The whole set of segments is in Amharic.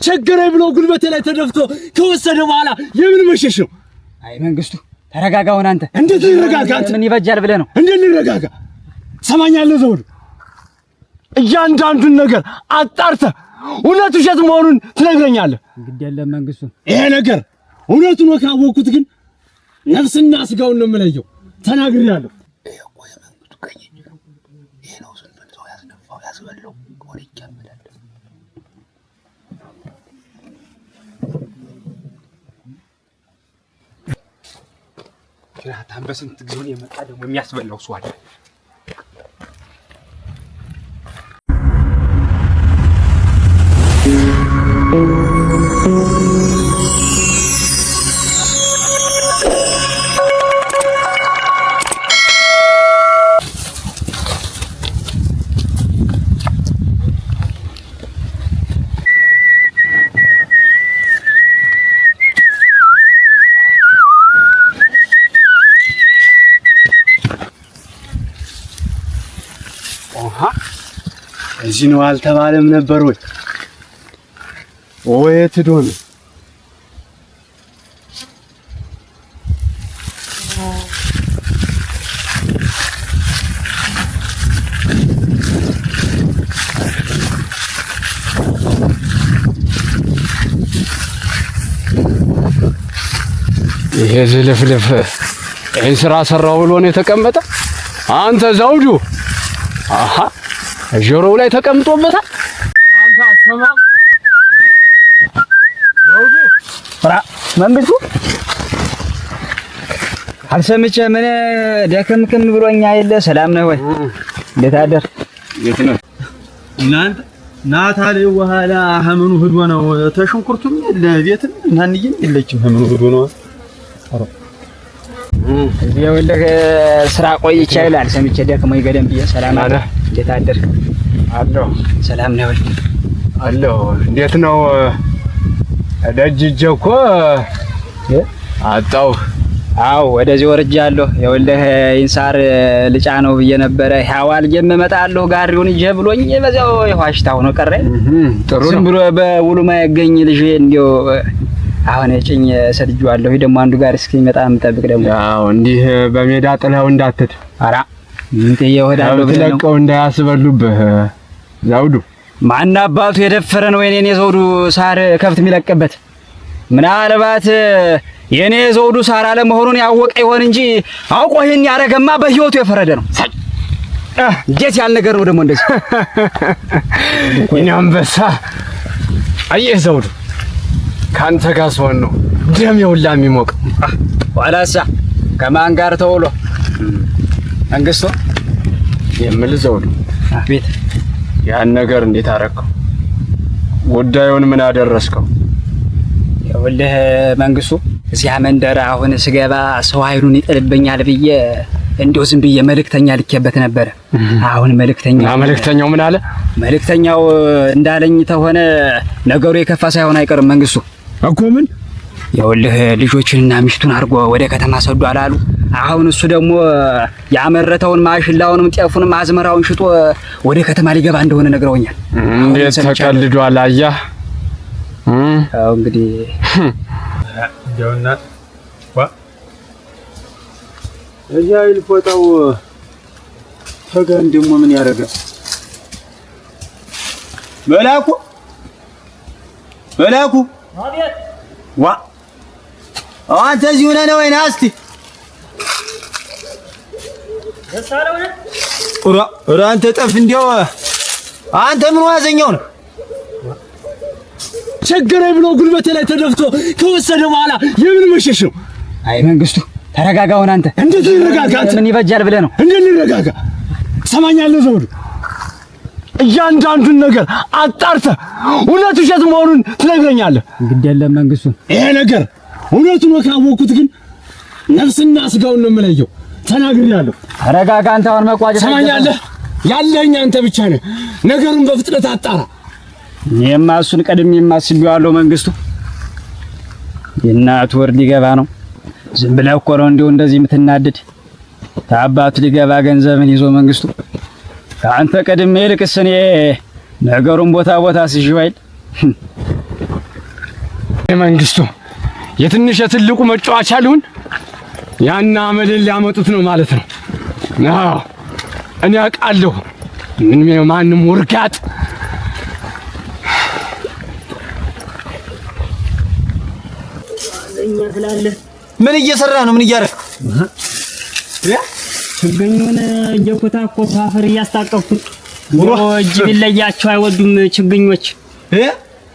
ቸገረኝ ብሎ ጉልበቴ ላይ ተደፍቶ ከወሰደ በኋላ የምን መሸሽ ነው? አይ መንግስቱ ተረጋጋውን። አንተ እንዴት ልረጋጋ? ምን ይበጃል ብለህ ነው? እንዴት ልረጋጋ? ሰማኛለህ ዘውዱ፣ እያንዳንዱን ነገር አጣርተህ እውነት ውሸት መሆኑን ትነግረኛለህ። ግድ የለም መንግስቱ፣ ይሄ ነገር እውነቱን ካወቅኩት ግን ነፍስና ስጋውን ነው የምለየው። ተናግሬያለሁ። ይሄ እኮ የመንግስቱ ቀኝ እጅ ነው። ይሄ ነው ስንት ሰው ያስነፋው ያስበላው ወሬ ይቻላል። ሽራታን በስንት ጊዜውን የመጣ ደግሞ የሚያስበላው ሰው አለ። እዚህ ነው አልተባለም ነበር ወይ? ወይት ሄዶ ነው? ይሄ ዝልፍልፍ ይሄን ስራ ሰራው ብሎ ነው የተቀመጠ። አንተ ዘውዱ አሃ ጆሮው ላይ ተቀምጦበታል። አንተ አሰማ ዘውዱ ፍራ መንግስቱ አልሰምቼ ምን ደከምክም ብሎኛ የለ። ሰላም ነው ወይ? እንዴት አደር? የት ነው እናንተ? ናታሌ ወኋላ ሀመኑ ሄዶ ነው። ተሽንኩርቱም ለቤትም እናንየም የለችም። ሀመኑ ሄዶ ነው። አረ እዚህ ወለህ ስራ ቆይቼ ይላል። ሰምቼ ደከመኝ ገደም ብዬ። ሰላም አለ። እንዴት አደር? አለሁ። ሰላም ነው ወይ? አለሁ። እንዴት ነው? ደጅጄ እኮ አጣው። አው ወደዚህ ወርጃለሁ። የወለህ ኢንሳር ልጫ ነው ብዬ ነበረ። ያዋል እመጣለሁ ጋሪውን ይዤ ብሎኝ በዛው ይዋሽታው ነው ቀረ። ጥሩ ነው። ዝም ብሎ በውሉ ማይገኝ ልጅ እንዲው አሁን እጭኝ ሰድጇለሁ። ደግሞ አንዱ ጋር እስኪመጣ የምጠብቅ ደግሞ ያው እንዲህ በሜዳ ጥለው እንዳትት። አራ ምን ተየወዳለሁ ብለህ ነው ለቀው እንዳያስበሉብህ። ዘውዱ ማን አባቱ የደፈረ ነው የኔ ዘውዱ ሳር ከብት የሚለቅበት? ምናልባት የኔ ዘውዱ ሳር አለ መሆኑን ያወቀ ይሆን እንጂ አውቆ ይሄን ያረገማ በህይወቱ የፈረደ ነው። እንዴት ያለ ነገር ነው ደግሞ እንደዚህ? እኔ አንበሳ አየህ ዘውዱ ካንተ ጋር ስሆን ነው ደም የውላ የሚሞቅ። ዋላሳ ከማን ጋር ተውሎ መንግስቱ የምል ዘውዱ ቤት ያን ነገር እንዴት አረከው? ጉዳዩን ምን አደረስከው? ይኸውልህ መንግስቱ እዚያ መንደር አሁን ስገባ ሰው ኃይሉን ይጥልብኛል ብዬ እንደው ዝም ብዬ መልእክተኛ ልኬበት ነበር። አሁን መልእክተኛው ምን አለ? መልእክተኛው እንዳለኝ ተሆነ ነገሩ የከፋ ሳይሆን አይቀርም መንግስቱ እኮ ምን ይኸውልህ ልጆችንና ሚስቱን አድርጎ ወደ ከተማ ሰዱ አላሉ። አሁን እሱ ደግሞ ያመረተውን ማሽላውንም ጤፉንም አዝመራውን ሽጦ ወደ ከተማ ሊገባ እንደሆነ ነግረውኛል። እንዴት ተቀልዷል? አያህ አው እንግዲህ እንደውና እዚያ ይልፎታው ተጋን ደግሞ ምን ያደርጋል? መላኩ አቤት። ዋ አንተ እዚህ ሆነህ ነው ወይ? ና እስቲ ደሳለው ነው። ኧረ አንተ ጠፍ እንዲያው አንተ ምን ዋዘኛው ነው? ቸገረኝ ብሎ ጉልበቴ ላይ ተደፍቶ ከወሰደ በኋላ የምን መሸሽ ነው? አይ መንግስቱ ተረጋጋውን። አንተ እንዴት ልረጋጋ? ምን ይበጃል ብለህ ነው? እንዴት ልረጋጋ? ሰማኛለህ ዘውዱ፣ እያንዳንዱን ነገር አጣርተህ እውነት ውሸት መሆኑን ትነግረኛለህ። ግድ የለም መንግስቱ፣ ይሄ ነገር እውነቱን ካወቅኩት ግን ነፍስና ስጋውን ነው የምለየው። ተናግሬያለሁ። ተረጋጋ አንተ። አሁን መቋጨት ሰማኛለህ? ያለኝ አንተ ብቻ ነህ። ነገሩን በፍጥነት አጣራ። እኔማ እሱን ቀድሜ የማስቢዋለሁ መንግስቱ። የእናቱ ወር ሊገባ ነው። ዝም ብለህ እኮ ነው እንደዚህ የምትናደድ። ታባቱ ሊገባ ገንዘብን ይዞ መንግስቱ ከአንተ ቀድሜ ይልቅስ እኔ ነገሩን ቦታ ሲሽው አይደል? መንግስቱ የትንሽ የትልቁ መጫወቻ ሊሆን ያና አመልን ሊያመጡት ነው ማለት ነው። አዎ እኔ አውቃለሁ። ማንም ወርጋጥ ምን እየሰራ ነው? ምን እያደረክ? ችግኙን እየኮታኮቱ አፈር እያስታቀፉት እጅ ቢለያቸው አይወዱም። ችግኞች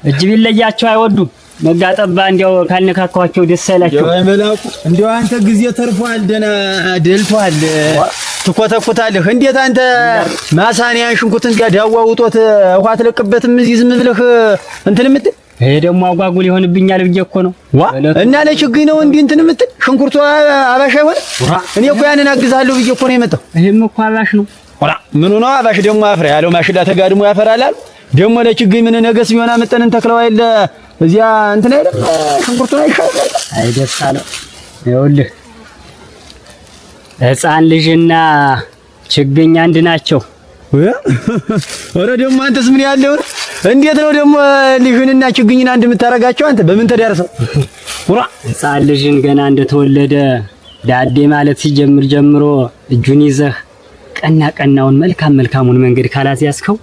እጅ ቢለያቸው አይወዱም። መጋጠባ እንዲያው ካልነካካቸው ደስ አይላቸው። መላኩ እንዲያው አንተ ጊዜ ተርፏል፣ ደና ደልቷል፣ ትኮተኩታለህ። እንዴት አንተ ማሳኒያን ሽንኩርትን ጋር ዳዋውጦት ውሃ ትለቅበትም እዚህ ዝም ብለህ እንትን የምትል ይሄ ደግሞ አጓጉል ይሆንብኛል ብዬ እኮ ነው። እና ለችግኝ ነው እንዲህ እንትን የምትል ሽንኩርቱ አባሽ አይሆን? እኔ እኮ ያንን አግዛለሁ ብዬ እኮ ነው የመጣው። ይሄም እኮ አባሽ ነው። ምኑ ነው አባሽ? ደግሞ አፍራ ያለው ማሽላ ተጋድሞ ያፈራል አሉ። ደግሞ ለችግኝ ምን ነገስ ቢሆን አመጠን ተክለው አይደለ እዚያ እንትን አይደል ሽንኩርቱን አይሻል አይደሳለ። ይኸውልህ ሕፃን ልጅና ችግኝ አንድ ናቸው። ኧረ ደግሞ አንተስ ምን ያለው እንዴት ነው ደግሞ ልጅንና ችግኝን አንድ የምታረጋቸው? አንተ በምን ተዳርሰው? ሕፃን ልጅን ገና እንደተወለደ ዳዴ ማለት ሲጀምር ጀምሮ እጁን ይዘህ ቀና ቀናውን መልካሙን መንገድ ካላስያዝከው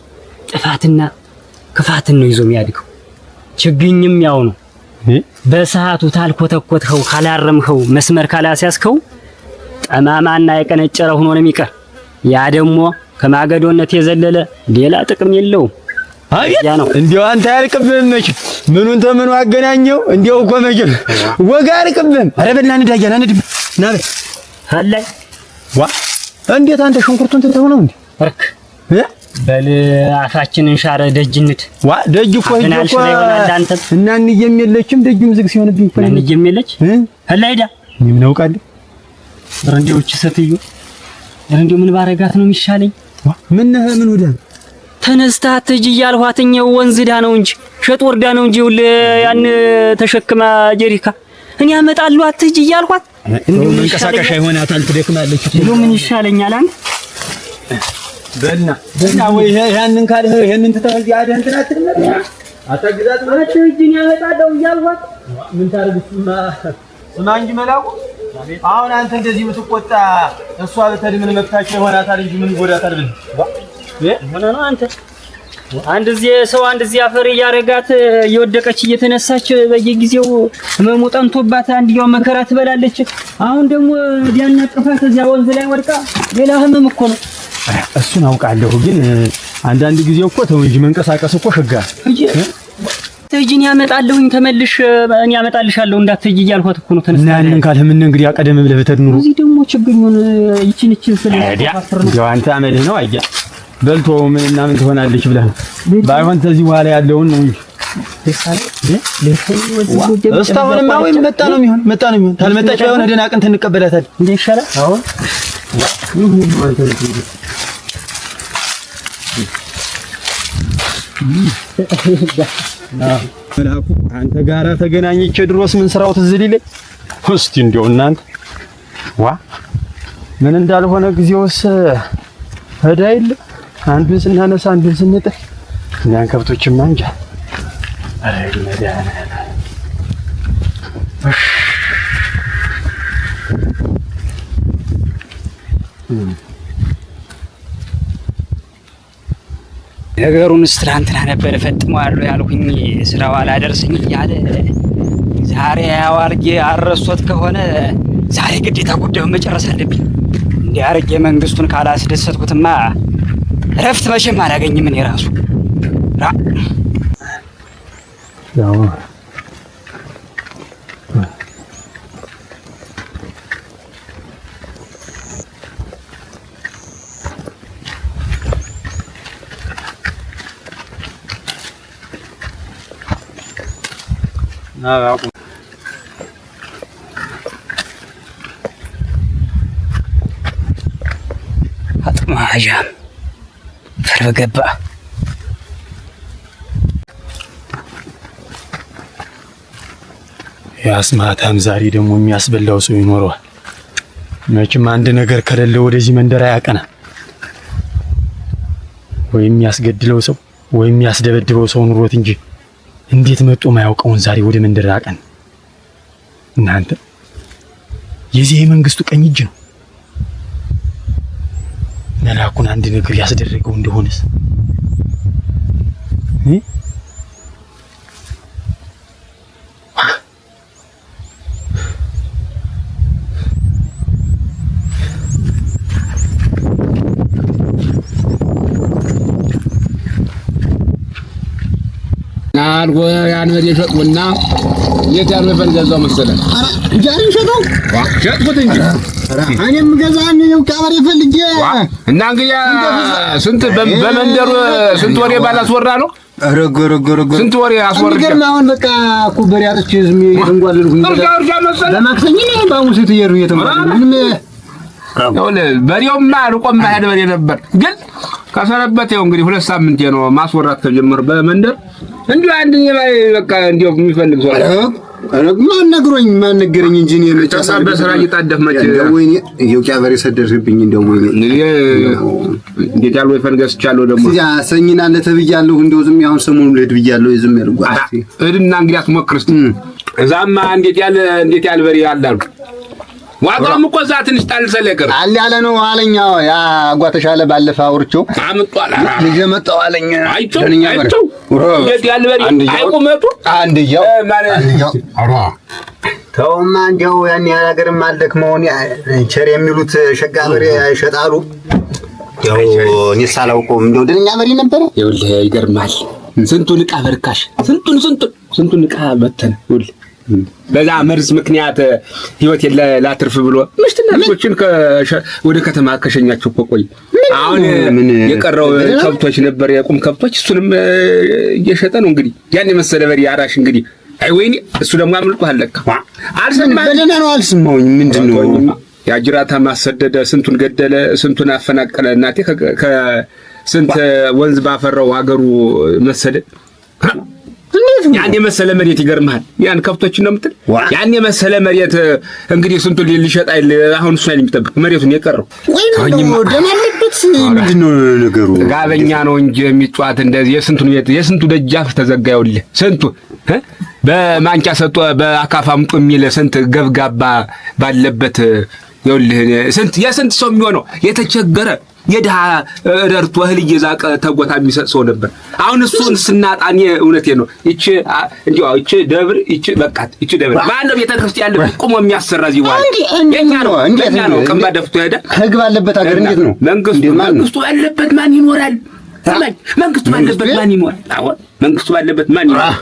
ጥፋትና ክፋትን ነው ይዞ የሚያድገው። ችግኝም ያው ነው። በሰዓቱ ታልኮተኮትኸው ካላረምኸው መስመር ካላስያዝከው ጠማማና የቀነጨረ ሆኖ ነው የሚቀር። ያ ደግሞ ከማገዶነት የዘለለ ሌላ ጥቅም የለውም። ያ ነው እንዴው አንተ ያልቅብህም መች ምኑን ተምኑ አገናኘው? እንዴው እኮ መች ወጋ ያልቅብህም። ኧረ በልና እንዳያና ንድም ናበ አላይ ዋ እንዴት አንተ ሽንኩርቱን ትተው ነው እንዴ? አርክ በል አፋችንን ሻረ ደጅንት ዋ ደጅ እኮ እኮ እና እንየም የለችም። ደጅም ዝግ ሲሆንብኝ እኮ እንየም የለች አላይዳ ምን አውቃለሁ። ረንዴዎች ሰትዩ ረንዴው ምን ባረጋት ነው የሚሻለኝ? ምን ወዳ ተነስታ ትጅ ያልኋትኛው ወንዝ ዳ ነው እንጂ ሸጥ ወርዳ ነው እንጂ ያን ተሸክማ ጀሪካ እኔ አመጣለሁ አትጅ ያልኋት እንደው መንቀሳቀሻ ይሆናታል። ትደክማለች። ምን ይሻለኛል? አንተ በልና ወይ ያንን ካለ ይሄንን ተታዚ አደንትና አትልም አታግዛት ማለት እጅን ያመጣለው እያልኋት ምን ታርግስማ ስማ እንጂ መላኩ አሁን አንተ እንደዚህ የምትቆጣ እሷ በተድ ምን መፍታቸው ይሆናታል እንጂ ምን ጎዳታል ብል ሆነ ነው። አንተ አንድ እዚህ ሰው አንድ እዚህ አፈር እያረጋት እየወደቀች እየተነሳች በየጊዜው ህመሙ ጠንቶባት አንዲያው መከራ ትበላለች። አሁን ደግሞ ቢያናቅፋት እዚያ ወንዝ ላይ ወድቃ ሌላ ህመም እኮ ነው። እሱን አውቃለሁ፣ ግን አንዳንድ ጊዜ እኮ ተው እንጂ መንቀሳቀስ እኮ ሸጋ እጅን ያመጣለሁኝ ተመልሽ እኔ ያመጣልሻለሁ እንዳትጂ እያልኳት እኮ ነው። ተነስታ እና ምን ካልህ ምን እንግዲህ አቀደም ብለህ በተድኑሩ እዚህ ደግሞ ችግኙን ይችን ስለዚህ ያው አንተ አመልህ ነው። አያ በልቶ ምንና ምን ትሆናለች ብለህ ባይሆን ተዚህ በኋላ ያለውን ነው እንጂ እስታሁንማ ወይ መጣ ነው የሚሆን ታልመጣች ባይሆን ደህና ቀን እንቀበላታለን እንዴ ይሻላል። አሁን መላኩ አንተ ጋራ ተገናኝቼ ድሮስ ምን ስራው ትዝ ሊለኝ እስቲ እንደው እናንተ ዋ ምን እንዳልሆነ ጊዜውስ ሄዳይል አንዱን ስናነሳ አንዱን ስንጥል እኛን ከብቶችማ እንጃ። አይ መዳና ነገሩንስ ትናንትና ነበር ፈጥመዋለሁ ያልኩኝ ስራው አላደርሰኝ እያለ ዛሬ ያዋልጌ አረሶት ከሆነ ዛሬ ግዴታ ጉዳዩን መጨረስ አለብኝ። እንዲያርጌ መንግስቱን ካላስደሰትኩትማ እረፍት መቼም አላገኝም። እኔ ራሱ ያው አጥማጃም ፈርበገባ ያስማታም ዛሬ ደግሞ የሚያስበላው ሰው ይኖረዋል። መቼም አንድ ነገር ከሌለ ወደዚህ መንደር አያቀና። ወይም የሚያስገድለው ሰው ወይም የሚያስደበድበው ሰው ኑሮት እንጂ እንዴት መጦ ማያውቀውን ዛሬ ወደ መንደር አቀን? እናንተ የዚህ የመንግስቱ ቀኝ እጅ ነው። መላኩን አንድ ነገር ያስደረገው እንደሆነስ ናልጎ ያን ወዲህ ሸጥኩና የት ያለው የፈልገዛው መሰለህ? ጃሪ ሸጠው ሸጥኩት እንጂ እኔም ገዛን ነው ካባሪ ፈልጌ እና እንግዲህ ስንት በመንደሩ ስንት ወሬ ባላስወራ ነው። ረጎ ስንት ወሬ አስወርጃ ግን አሁን በቃ ኩበር ያርጭ ዝም ይንጓልልኩኝ ለማክሰኝ ነው ባሙስ ትየሩ የተማረ ምንም በሬውማ ልቆም ማሄድ በሬ ነበር። ግን ከሰረበት ይኸው እንግዲህ 2 ሳምንት ነው ማስወራት ከጀመረ በመንደር እንዴ አንድ የማይ በቃ እንዴው የሚፈልግ ሰው ማን ነግሮኝ ማን ነገረኝ እንጂ እኔ ተሳበ በስራ እየጣደፍ መች ወይኔ ይኸው ቂያበሬ ሰደርብኝ እንደው ወይኔ እንዴት ያለው ይፈልገስቻለሁ ደግሞ ያ ሰኝና ለተብያለሁ እንደው ዝም ያሁን ሰሞኑን ልሄድ ብያለሁ ዝም ያልጓት እድና እንግዲህ አትሞክርስ እዛማ እንዴት ያለ በሬ ያላሉ ዋጋውም እኮ እዛ ትንሽ ጣልሰለ ይቀር አለ ያለ ነው አለኛው ያ አጓተሻለ ባለፈ አውርቼው አምጧል ልጅ መጣው አለኝ አይቸው እንዴት ያለ በሬ አይቆመጡ አንድያው አራ ተውማ እንደው ያን ያገርም አልደክመውን ቸር የሚሉት ሸጋ በሬ ይሸጣሉ ያው እኔ ሳላውቀውም እንደው ደንኛ በሬ ነበር ይኸውልህ ይገርማል ስንቱን ዕቃ በርካሽ ስንቱን ዕቃ በተን ይኸውልህ በዛ መርዝ ምክንያት ህይወት ላትርፍ ብሎ ምሽትና ልጆችን ወደ ከተማ ከሸኛቸው እኮ ቆይ አሁን የቀረው ከብቶች ነበር የቁም ከብቶች እሱንም እየሸጠ ነው እንግዲህ ያን የመሰለ በሬ አራሽ እንግዲህ አይ ወይኔ እሱ ደግሞ አምልጦ አለካ አልሰማኝ በደና ነው አልሰማውኝ ምንድነው ያጅራታ ማሰደደ ስንቱን ገደለ ስንቱን አፈናቀለ እናቴ ከስንት ወንዝ ባፈራው ሀገሩ መሰደድ ያን የመሰለ መሬት ይገርማል ያን ከብቶች ነው የምትል ያን የመሰለ መሬት እንግዲህ ስንቱ ሊሸጥ አይል አሁን እሱ አይደለም የሚጠብቅ መሬቱን የቀረው ወይኔ ደማለበት ምንድነው ነገሩ ጋበኛ ነው እንጂ የሚጫዋት እንደዚህ የስንቱ ደጃፍ ተዘጋዩልህ ስንቱ በማንቂያ ሰጥቶ በአካፋ ምጡ የሚል ስንት ገብጋባ ባለበት ይኸውልህ የስንት ሰው የሚሆነው የተቸገረ የድሃ ረርቶ እህል እየዛቀ ተጎታ የሚሰጥ ሰው ነበር አሁን እሱን ስናጣኔ እውነቴ ነው እቺ ደብር እቺ ደብር ማነው ቤተክርስቲያን ቆሞ የሚያሰራ ዚዋል የኛ ነው ቀንባ ደፍቶ ሄደ ህግ ባለበት ሀገር እንዴት ነው መንግስቱ ባለበት ማን ይኖራል መንግስቱ ባለበት ማን ይኖራል አሁን መንግስቱ ባለበት ማን ይኖራል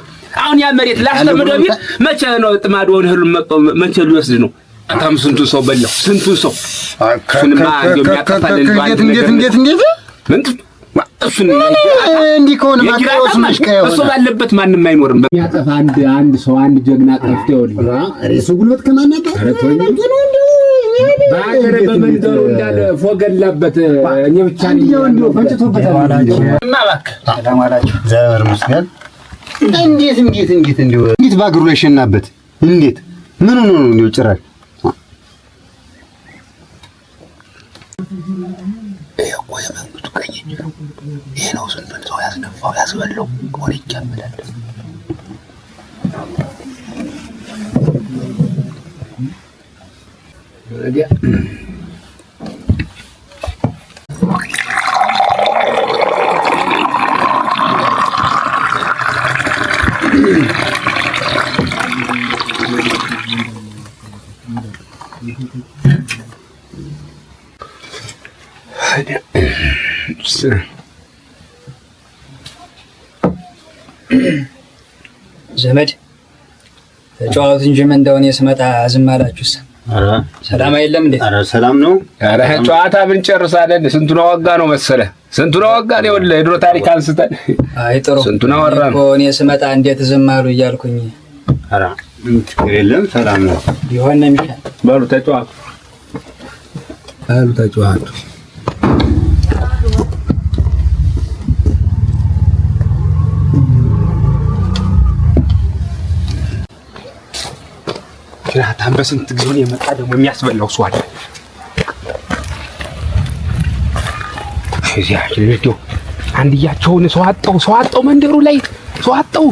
አሁን ያ መሬት ላስተምደው መቼ ነው ጥማዶን እህል መቼ ሊወስድ ነው አታም ስንቱ ሰው በላው ስንቱ ሰው እሱንማ የሚያጠፋልን እንዴት መንግስቱ እሱን እንዲህ ከሆነ ማጥፋት መስቀየው እሱ ባለበት ማንንም አይኖርም የሚያጠፋ አንድ ሰው አንድ ጀግና ጠፍቶ ይወል እሱ ጉልበት ከማናጣ ባገረ በመንደሩ እንዳለ ፎገላበት እኔ ብቻ ነኝ ፈጭቶበታል ማባክ ሰላም አላችሁ ዘመር መስገን እንዴት ባግሩ ላይ ሸናበት እንዴት ምን ሆኖ ነው እንደው ጭራሽ ቆየ መንግስቱ ቀኝ ነው ይሄ ነው ስንት ሰው ያስነፋው ያስበለው ወሬ ይከምላል ዘመድ ተጫዋት እንጂ ምን እንደሆነ ስመጣ ዝም አላችሁስ? አረ ሰላም አይደለም እንዴ? አረ ሰላም ነው። አረ ጨዋታ ምን ጨርሳለን? ስንቱን ወጋ ነው መሰለ ስንቱን ወጋ ነው ወለ ድሮ ታሪክ አንስተን አይ ጥሩ ስንቱን አወራን እኮ እኔ ስመጣ እንዴት ዝም አሉ እያልኩኝ አረ የለም ሰላም ነው ይሆን ነው የሚሻል በሉ ተጫዋቱ ራታን በስንት ጊዜ የመጣ ደግሞ የሚያስበላው ሰው አለ እዚያ ልጅው አንድያቸውን ሰው አጣው መንደሩ ላይ ሰው አጣው